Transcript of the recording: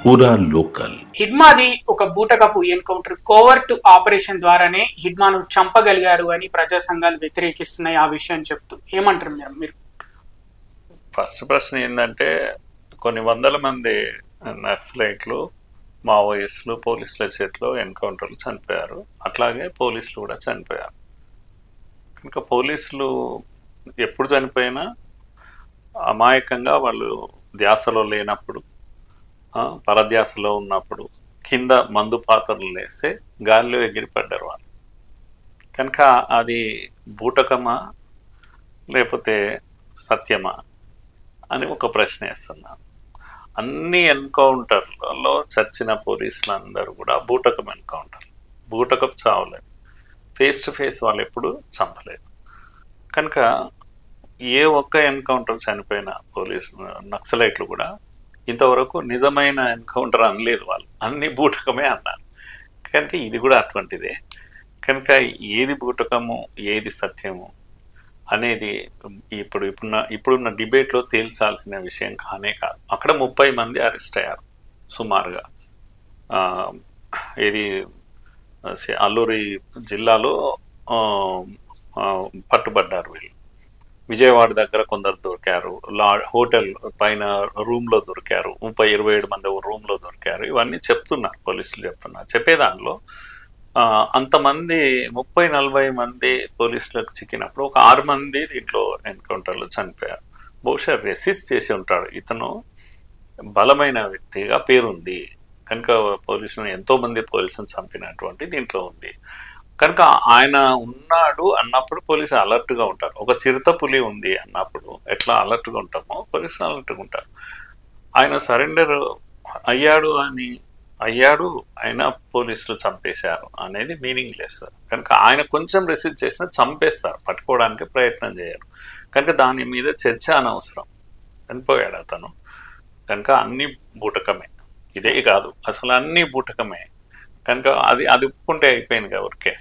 పూరా లోకల్. హిడ్మాది ఒక బూటకపు ఎన్కౌంటర్ కోవర్ట్ ఆపరేషన్ ద్వారానే హిడ్మాను చంపగలిగారు అని ప్రజా సంఘాలు వ్యతిరేకిస్తున్నాయి. ఆ విషయం చెప్తూ ఏమంటారు మీరు? ఫస్ట్ ప్రశ్న ఏంటంటే, కొన్ని వందల మంది నక్సలైట్లు, మావోయిస్టులు పోలీసుల చేతిలో ఎన్కౌంటర్లు చనిపోయారు. అట్లాగే పోలీసులు కూడా చనిపోయారు. కనుక పోలీసులు ఎప్పుడు చనిపోయినా అమాయకంగా వాళ్ళు ధ్యాసలో లేనప్పుడు, పరధ్యాసలో ఉన్నప్పుడు కింద మందు పాత్రలు వేస్తే గాలిలో ఎగిరిపడ్డారు వాళ్ళు. కనుక అది బూటకమా లేకపోతే సత్యమా అని ఒక ప్రశ్న వేస్తున్నాను. అన్ని ఎన్కౌంటర్లలో చచ్చిన పోలీసులందరూ కూడా బూటకం ఎన్కౌంటర్, బూటకం చావలేదు. ఫేస్ టు ఫేస్ వాళ్ళు ఎప్పుడు చంపలేదు. కనుక ఏ ఒక్క ఎన్కౌంటర్ చనిపోయిన పోలీసు నక్సలైట్లు కూడా ఇంతవరకు నిజమైన ఎన్కౌంటర్ అనలేదు. వాళ్ళు అన్ని బూటకమే అన్నారు. కనుక ఇది కూడా అటువంటిదే. కనుక ఏది బూటకము ఏది సత్యము అనేది ఇప్పుడున్న డిబేట్లో తేల్చాల్సిన విషయం కానే కాదు. అక్కడ 30 మంది అరెస్ట్ అయ్యారు సుమారుగా. ఏది అల్లూరి జిల్లాలో పట్టుబడ్డారు వీళ్ళు. విజయవాడ దగ్గర కొందరు దొరికారు, హోటల్ పైన రూమ్లో దొరికారు, 30-27 మంది రూమ్లో దొరికారు. ఇవన్నీ చెప్తున్నారు, పోలీసులు చెప్తున్నారు. చెప్పేదానిలో అంతమంది 30-40 మంది పోలీసులకు చిక్కినప్పుడు ఒక 6 మంది దీంట్లో ఎన్కౌంటర్లో చనిపోయారు. బహుశా రెసిస్ట్ చేసి ఉంటాడు. ఇతను బలమైన వ్యక్తిగా పేరుంది కనుక పోలీసులను ఎంతోమంది పోలీసులను చంపినటువంటి దీంట్లో ఉంది కనుక ఆయన ఉన్నాడు అన్నప్పుడు పోలీసులు అలర్ట్గా ఉంటారు. ఒక చిరుత పులి ఉంది అన్నప్పుడు ఎట్లా అలర్ట్గా ఉంటామో పోలీసులు అలర్ట్గా ఉంటారు. ఆయన సరెండర్ అయ్యాడు అయినా పోలీసులు చంపేశారు అనేది మీనింగ్లెస్. కనుక ఆయన కొంచెం రెసిస్ట్ చేసినా చంపేస్తారు, పట్టుకోవడానికి ప్రయత్నం చేయరు. కనుక దాని మీద చర్చ అనవసరం. చనిపోయాడు అతను. కనుక అన్ని బూటకమే, ఇదే కాదు అసలు అన్ని బూటకమే. కనుక అది ఒప్పుకుంటే అయిపోయింది ఊరికే.